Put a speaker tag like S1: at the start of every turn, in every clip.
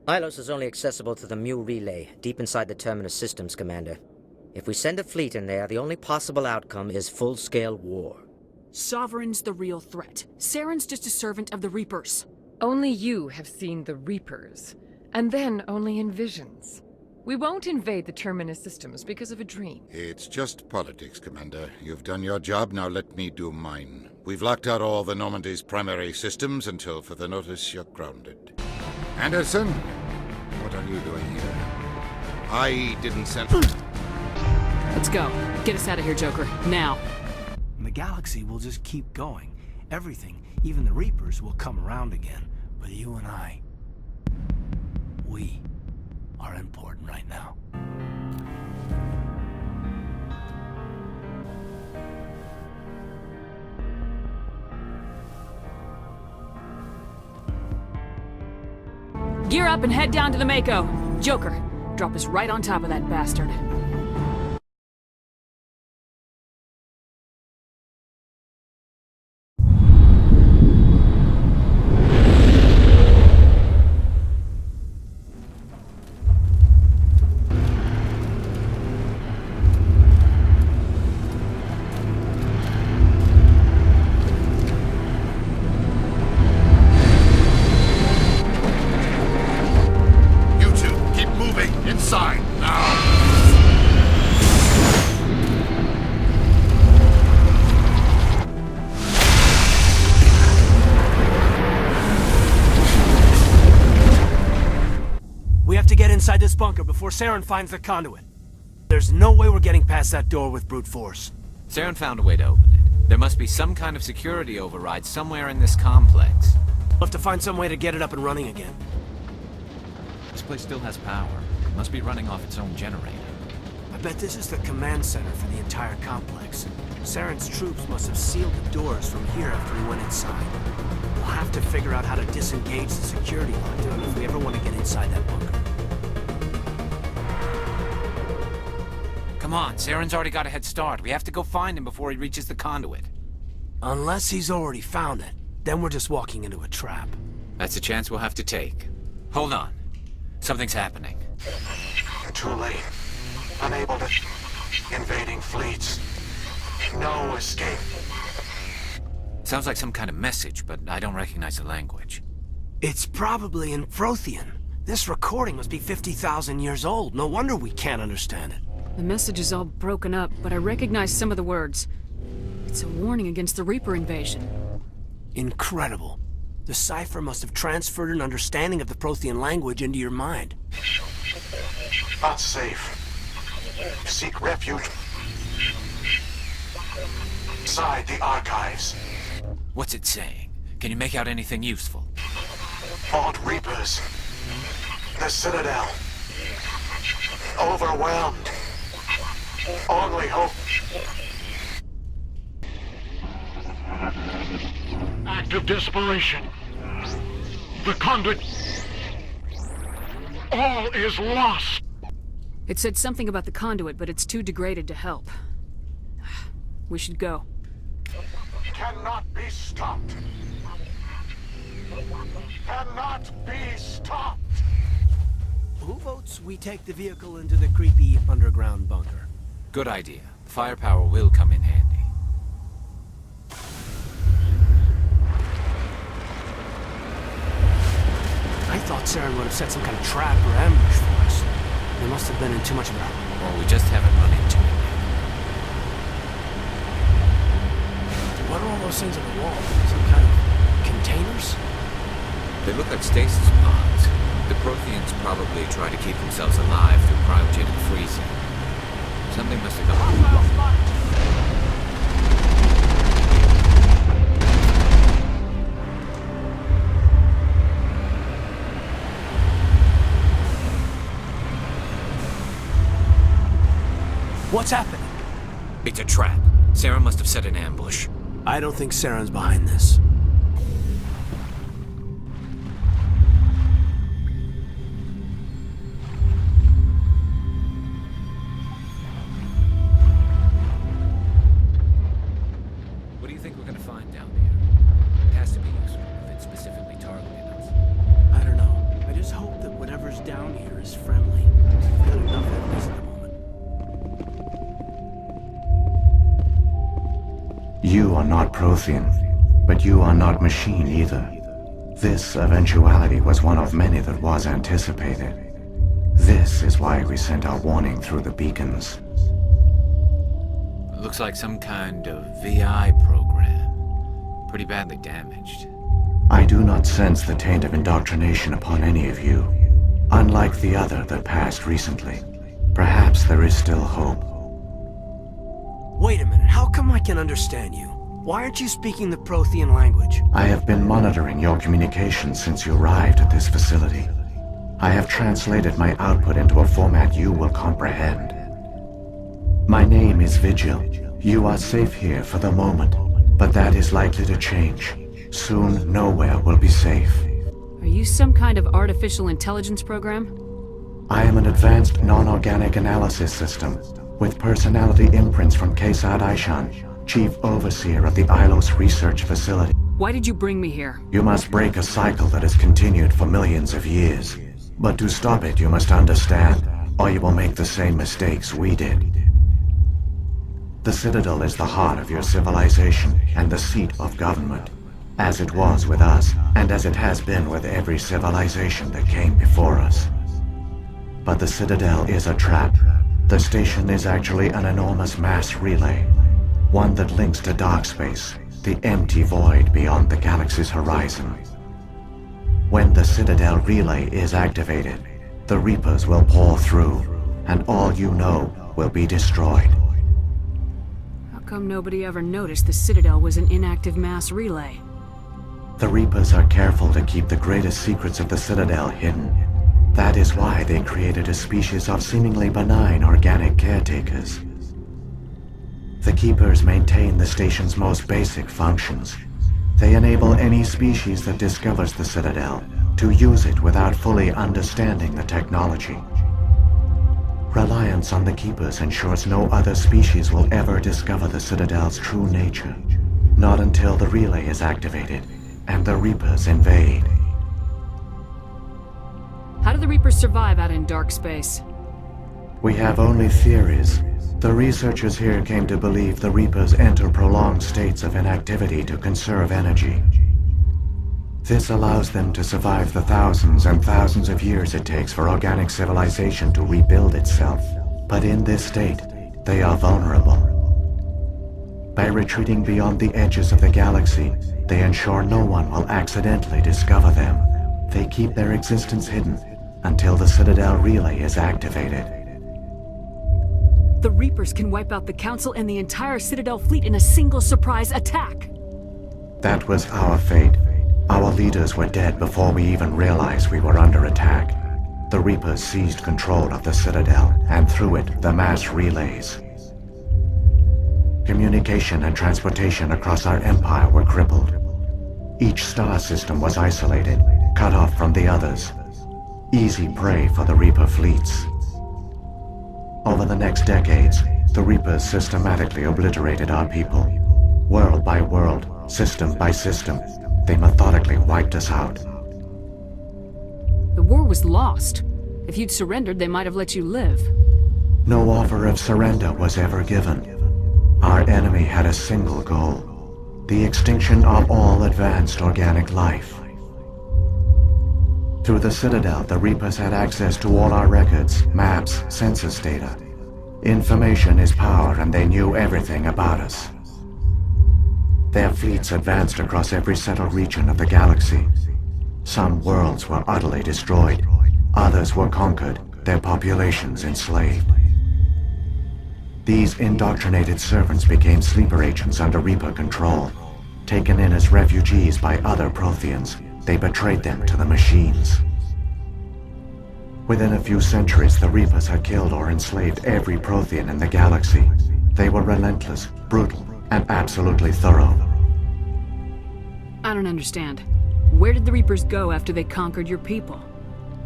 S1: Ilos is only accessible to the Mu relay, deep inside the Terminus Systems, Commander. If we send a fleet in there, the only possible outcome is full-scale war.
S2: Sovereign's the real threat. Saren's just a servant of the Reapers.
S3: Only you have seen the Reapers, and then only in visions. We won't invade the Terminus Systems because of a dream.
S4: It's just politics, Commander. You've done your job, now let me do mine. We've locked out all the Normandy's primary systems until further notice you're grounded. Anderson, what are you doing here? I didn't send...
S2: Let's go. Get us out of here, Joker. Now.
S5: And the galaxy will just keep going. Everything, even the Reapers, will come around again. But you and I, we are important right now.
S2: Gear up and head down to the Mako. Joker, drop us right on top of that bastard.
S5: Inside this bunker before Saren finds the conduit. There's no way we're getting past that door with brute force.
S6: Saren found a way to open it. There must be some kind of security override somewhere in this complex.
S5: We'll have to find some way to get it up and running again.
S6: This place still has power. It must be running off its own generator.
S5: I bet this is the command center for the entire complex. Saren's troops must have sealed the doors from here after he went inside. We'll have to figure out how to disengage the security lockdown if we ever want to get inside that bunker.
S6: Come on, Saren's already got a head start. We have to go find him before he reaches the conduit.
S5: Unless he's already found it, then we're just walking into a trap.
S6: That's a chance we'll have to take. Hold on. Something's happening.
S7: Too late. Unable to... Invading fleets. No escape.
S6: Sounds like some kind of message, but I don't recognize the language.
S5: It's probably in Prothean. This recording must be 50,000 years old. No wonder we can't understand it.
S2: The message is all broken up, but I recognize some of the words. It's a warning against the Reaper invasion.
S5: Incredible. The cipher must have transferred an understanding of the Prothean language into your mind.
S7: Not safe. Seek refuge inside the archives.
S6: What's it saying? Can you make out anything useful?
S7: Fought Reapers. The Citadel. Overwhelmed. Only hope. Act of desperation. The conduit. All is lost.
S2: It said something about the conduit, but it's too degraded to help. We should go.
S7: Cannot be stopped. Cannot be stopped.
S5: Who votes we take the vehicle into the creepy underground bunker?
S6: Good idea. Firepower will come in handy.
S5: I thought Saren would have set some kind of trap or ambush for us. We must have been in too much of a...
S6: Or we just haven't run into it yet.
S5: What are all those things on the wall? Some kind of containers?
S6: They look like stasis pods. The Protheans probably try to keep themselves alive through cryogenic freezing. Something must have gone.
S5: What's happening?
S6: It's a trap. Sarah must have set an ambush.
S5: I don't think Saren's behind this.
S6: What do you think we're going to find down here? It has to be useful if it's specifically targeting us.
S5: I don't know. I just hope that whatever
S8: are not Prothean, but you are not machine either. This eventuality was one of many that was anticipated. This is why we sent our warning through the beacons.
S6: Looks like some kind of VI program. Pretty badly damaged.
S8: I do not sense the taint of indoctrination upon any of you, unlike the other that passed recently. Perhaps there is still hope.
S5: Wait a minute, how come I can understand you? Why aren't you speaking the Prothean language?
S8: I have been monitoring your communications since you arrived at this facility. I have translated my output into a format you will comprehend. My name is Vigil. You are safe here for the moment, but that is likely to change. Soon, nowhere will be safe.
S2: Are you some kind of artificial intelligence program?
S8: I am an advanced non-organic analysis system, with personality imprints from Kesad Aishan, Chief Overseer of the Ilos Research Facility.
S2: Why did you bring me here?
S8: You must break a cycle that has continued for millions of years. But to stop it, you must understand, or you will make the same mistakes we did. The Citadel is the heart of your civilization and the seat of government, as it was with us, and as it has been with every civilization that came before us. But the Citadel is a trap. The station is actually an enormous mass relay, one that links to dark space, the empty void beyond the galaxy's horizon. When the Citadel relay is activated, the Reapers will pour through, and all you know will be destroyed.
S2: How come nobody ever noticed the Citadel was an inactive mass relay?
S8: The Reapers are careful to keep the greatest secrets of the Citadel hidden. That is why they created a species of seemingly benign organic caretakers. The Keepers maintain the station's most basic functions. They enable any species that discovers the Citadel to use it without fully understanding the technology. Reliance on the Keepers ensures no other species will ever discover the Citadel's true nature. Not until the relay is activated and the Reapers invade.
S2: How do the Reapers survive out in dark space?
S8: We have only theories. The researchers here came to believe the Reapers enter prolonged states of inactivity to conserve energy. This allows them to survive the thousands and thousands of years it takes for organic civilization to rebuild itself. But in this state, they are vulnerable. By retreating beyond the edges of the galaxy, they ensure no one will accidentally discover them. They keep their existence hidden until the Citadel relay is activated.
S2: The Reapers can wipe out the Council and the entire Citadel fleet in a single surprise attack.
S8: That was our fate. Our leaders were dead before we even realized we were under attack. The Reapers seized control of the Citadel, and through it, the mass relays. Communication and transportation across our empire were crippled. Each star system was isolated, cut off from the others. Easy prey for the Reaper fleets. Over the next decades, the Reapers systematically obliterated our people. World by world, system by system, they methodically wiped us out.
S2: The war was lost. If you'd surrendered, they might have let you live.
S8: No offer of surrender was ever given. Our enemy had a single goal: the extinction of all advanced organic life. Through the Citadel, the Reapers had access to all our records, maps, census data. Information is power, and they knew everything about us. Their fleets advanced across every settled region of the galaxy. Some worlds were utterly destroyed. Others were conquered, their populations enslaved. These indoctrinated servants became sleeper agents under Reaper control. Taken in as refugees by other Protheans, they betrayed them to the machines. Within a few centuries, the Reapers had killed or enslaved every Prothean in the galaxy. They were relentless, brutal, and absolutely thorough.
S2: I don't understand. Where did the Reapers go after they conquered your people?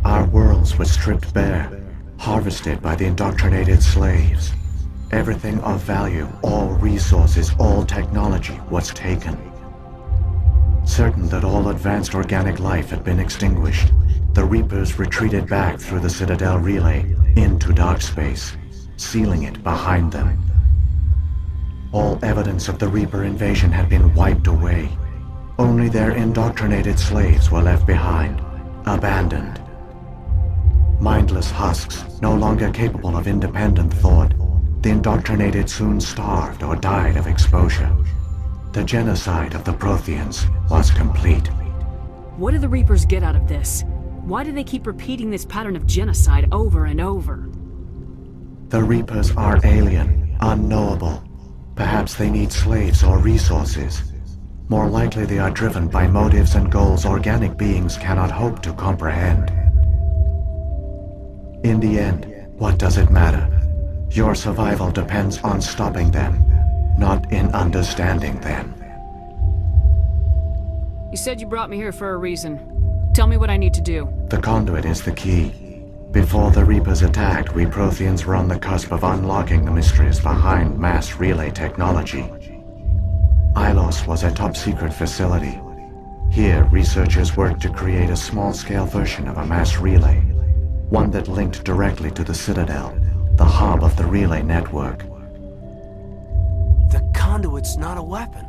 S8: Our worlds were stripped bare, harvested by the indoctrinated slaves. Everything of value, all resources, all technology was taken. Certain that all advanced organic life had been extinguished, the Reapers retreated back through the Citadel relay into dark space, sealing it behind them. All evidence of the Reaper invasion had been wiped away. Only their indoctrinated slaves were left behind, abandoned. Mindless husks, no longer capable of independent thought, the indoctrinated soon starved or died of exposure. The genocide of the Protheans was complete.
S2: What do the Reapers get out of this? Why do they keep repeating this pattern of genocide over and over?
S8: The Reapers are alien, unknowable. Perhaps they need slaves or resources. More likely they are driven by motives and goals organic beings cannot hope to comprehend. In the end, what does it matter? Your survival depends on stopping them, not in understanding them.
S2: You said you brought me here for a reason. Tell me what I need to do.
S8: The conduit is the key. Before the Reapers attacked, we Protheans were on the cusp of unlocking the mysteries behind mass relay technology. Ilos was a top-secret facility. Here, researchers worked to create a small-scale version of a mass relay, one that linked directly to the Citadel, the hub of the relay network.
S5: The conduit's not a weapon.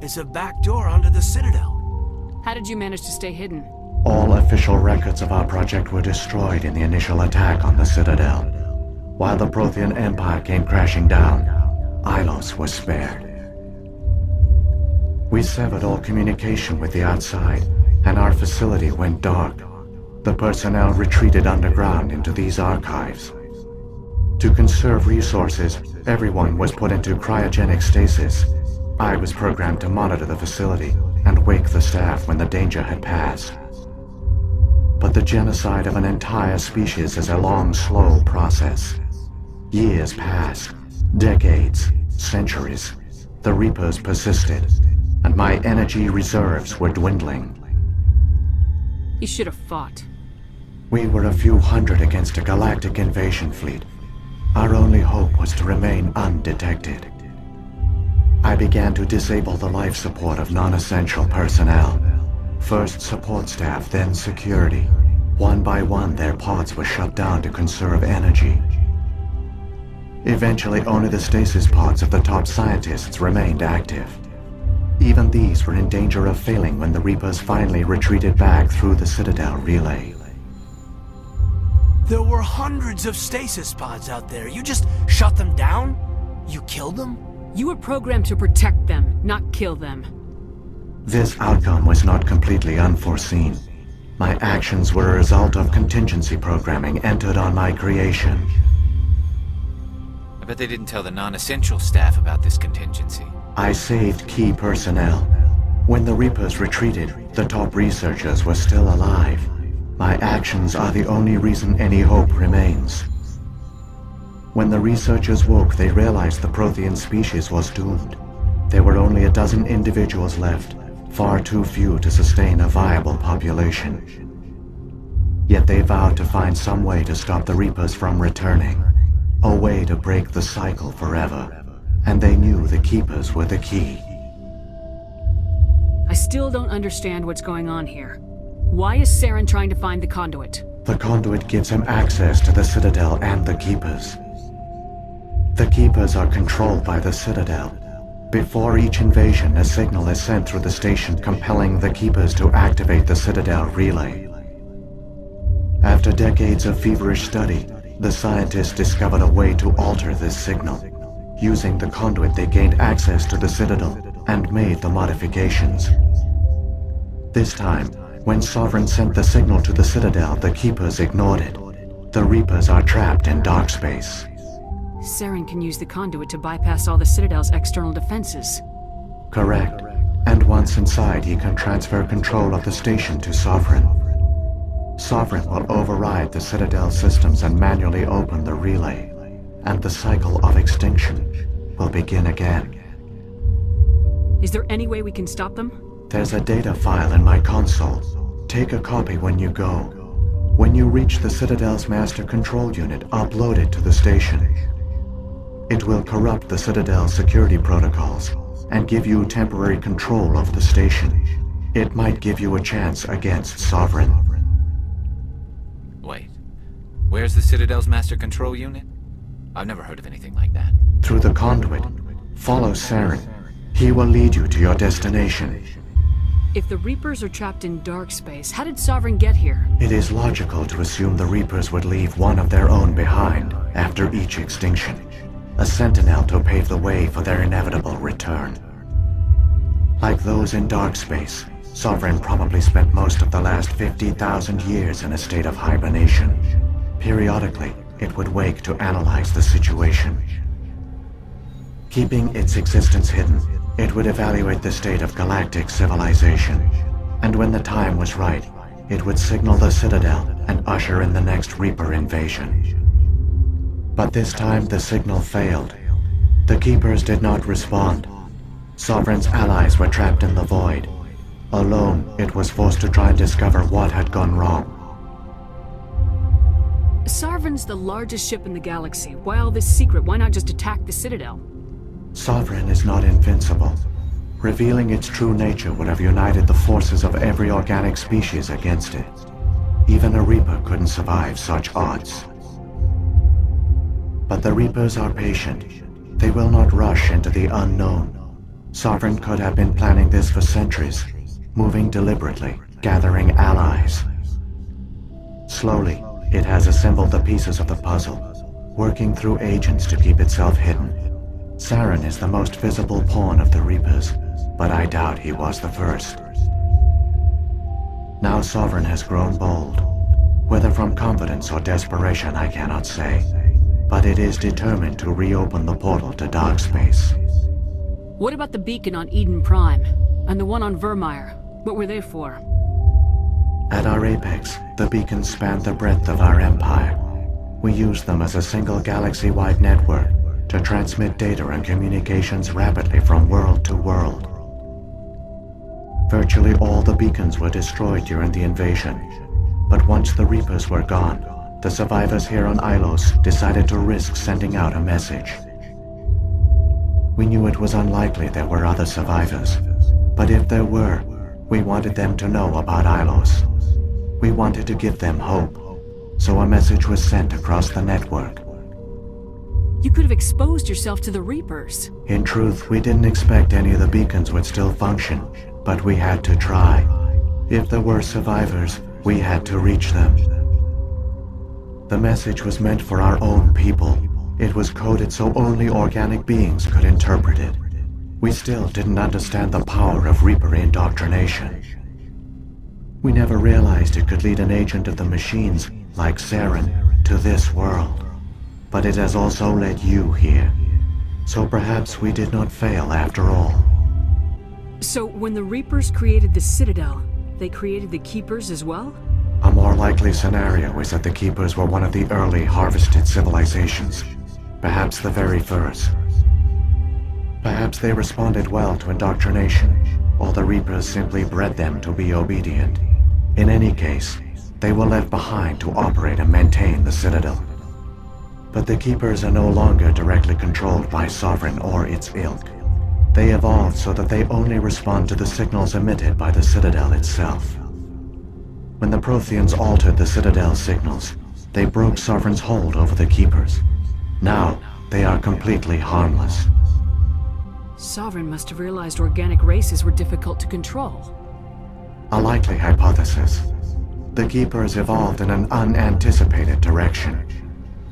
S5: It's a backdoor onto the Citadel.
S2: How did you manage to stay hidden?
S8: All official records of our project were destroyed in the initial attack on the Citadel. While the Prothean Empire came crashing down, Ilos was spared. We severed all communication with the outside, and our facility went dark. The personnel retreated underground into these archives. To conserve resources, everyone was put into cryogenic stasis. I was programmed to monitor the facility and wake the staff when the danger had passed. But the genocide of an entire species is a long, slow process. Years passed, decades, centuries. The Reapers persisted, and my energy reserves were dwindling.
S2: You should have fought.
S8: We were a few hundred against a galactic invasion fleet. Our only hope was to remain undetected. I began to disable the life support of non-essential personnel. First support staff, then security. One by one, their pods were shut down to conserve energy. Eventually, only the stasis pods of the top scientists remained active. Even these were in danger of failing when the Reapers finally retreated back through the Citadel relay.
S5: There were hundreds of stasis pods out there. You just shut them down? You killed them?
S2: You were programmed to protect them, not kill them.
S8: This outcome was not completely unforeseen. My actions were a result of contingency programming entered on my creation.
S6: I bet they didn't tell the non-essential staff about this contingency.
S8: I saved key personnel. When the Reapers retreated, the top researchers were still alive. My actions are the only reason any hope remains. When the researchers woke, they realized the Prothean species was doomed. There were only a dozen individuals left, far too few to sustain a viable population. Yet they vowed to find some way to stop the Reapers from returning, a way to break the cycle forever, and they knew the Keepers were the key.
S2: I still don't understand what's going on here. Why is Saren trying to find the conduit?
S8: The conduit gives him access to the Citadel and the Keepers. The Keepers are controlled by the Citadel. Before each invasion, a signal is sent through the station compelling the Keepers to activate the Citadel relay. After decades of feverish study, the scientists discovered a way to alter this signal. Using the conduit, they gained access to the Citadel and made the modifications. This time, when Sovereign sent the signal to the Citadel, the Keepers ignored it. The Reapers are trapped in dark space.
S2: Saren can use the conduit to bypass all the Citadel's external defenses.
S8: Correct. And once inside, he can transfer control of the station to Sovereign. Sovereign will override the Citadel systems and manually open the relay, and the cycle of extinction will begin again.
S2: Is there any way we can stop them?
S8: There's a data file in my console. Take a copy when you go. When you reach the Citadel's master control unit, upload it to the station. It will corrupt the Citadel's security protocols and give you temporary control of the station. It might give you a chance against Sovereign.
S6: Wait, where's the Citadel's master control unit? I've never heard of anything like that.
S8: Through the conduit, Follow Saren. He will lead you to your destination.
S2: If the Reapers are trapped in dark space, how did Sovereign get here?
S8: It is logical to assume the Reapers would leave one of their own behind after each extinction. A sentinel to pave the way for their inevitable return. Like those in dark space, Sovereign probably spent most of the last 50,000 years in a state of hibernation. Periodically, it would wake to analyze the situation. Keeping its existence hidden, it would evaluate the state of galactic civilization. And when the time was right, it would signal the Citadel and usher in the next Reaper invasion. But this time the signal failed. The Keepers did not respond. Sovereign's allies were trapped in the void. Alone, it was forced to try and discover what had gone wrong.
S2: Sovereign's the largest ship in the galaxy. Why all this secret? Why not just attack the Citadel?
S8: Sovereign is not invincible. Revealing its true nature would have united the forces of every organic species against it. Even a Reaper couldn't survive such odds. But the Reapers are patient. They will not rush into the unknown. Sovereign could have been planning this for centuries, moving deliberately, gathering allies. Slowly, it has assembled the pieces of the puzzle, working through agents to keep itself hidden. Saren is the most visible pawn of the Reapers, but I doubt he was the first. Now Sovereign has grown bold. Whether from confidence or desperation, I cannot say. But it is determined to reopen the portal to dark space.
S2: What about the beacon on Eden Prime? And the one on Vermeer? What were they for?
S8: At our apex, the beacons span the breadth of our empire. We use them as a single galaxy-wide network to transmit data and communications rapidly from world to world. Virtually all the beacons were destroyed during the invasion, but once the Reapers were gone, the survivors here on Ilos decided to risk sending out a message. We knew it was unlikely there were other survivors, but if there were, we wanted them to know about Ilos. We wanted to give them hope, so a message was sent across the network.
S2: You could have exposed yourself to the Reapers.
S8: In truth, we didn't expect any of the beacons would still function, but we had to try. If there were survivors, we had to reach them. The message was meant for our own people. It was coded so only organic beings could interpret it. We still didn't understand the power of Reaper indoctrination. We never realized it could lead an agent of the machines, like Saren, to this world. But it has also led you here. So perhaps we did not fail after all.
S2: So when the Reapers created the Citadel, they created the Keepers as well?
S8: A more likely scenario is that the Keepers were one of the early harvested civilizations. Perhaps the very first. Perhaps they responded well to indoctrination, or the Reapers simply bred them to be obedient. In any case, they were left behind to operate and maintain the Citadel. But the Keepers are no longer directly controlled by Sovereign or its ilk. They evolved so that they only respond to the signals emitted by the Citadel itself. When the Protheans altered the Citadel's signals, they broke Sovereign's hold over the Keepers. Now, they are completely harmless.
S2: Sovereign must have realized organic races were difficult to control.
S8: A likely hypothesis. The Keepers evolved in an unanticipated direction.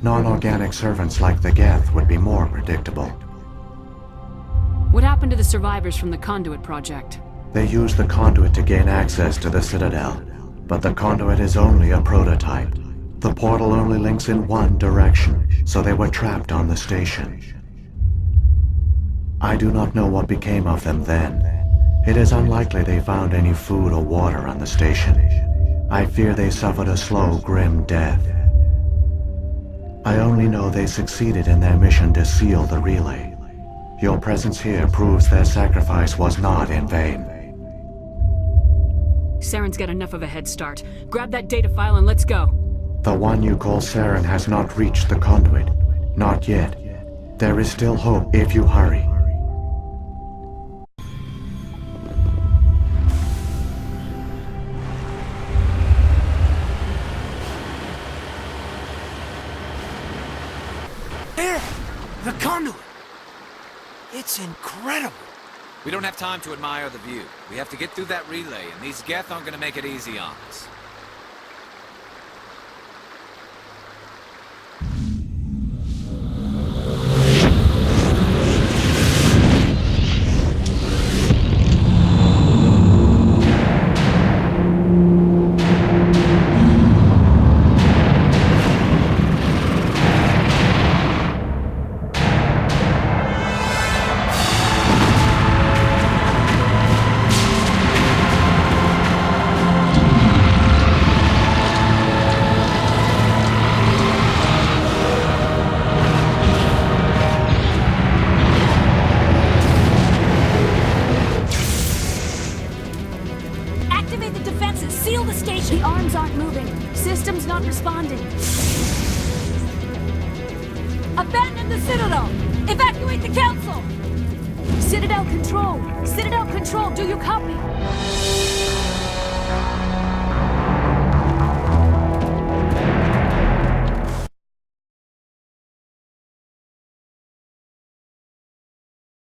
S8: Non-organic servants like the Geth would be more predictable.
S2: What happened to the survivors from the Conduit project?
S8: They used the Conduit to gain access to the Citadel, but the Conduit is only a prototype. The portal only links in one direction, so they were trapped on the station. I do not know what became of them then. It is unlikely they found any food or water on the station. I fear they suffered a slow, grim death. I only know they succeeded in their mission to seal the relay. Your presence here proves their sacrifice was not in vain.
S2: Saren's got enough of a head start. Grab that data file and let's go.
S8: The one you call Saren has not reached the Conduit. Not yet. There is still hope if you hurry.
S5: There! The Conduit! It's incredible!
S6: We don't have time to admire the view. We have to get through that relay, and these Geth aren't gonna make it easy on us.
S9: Activate the defenses! Seal the station! The arms aren't moving. Systems not responding. Abandon the Citadel! Evacuate the Council! Citadel Control! Citadel Control, do you copy?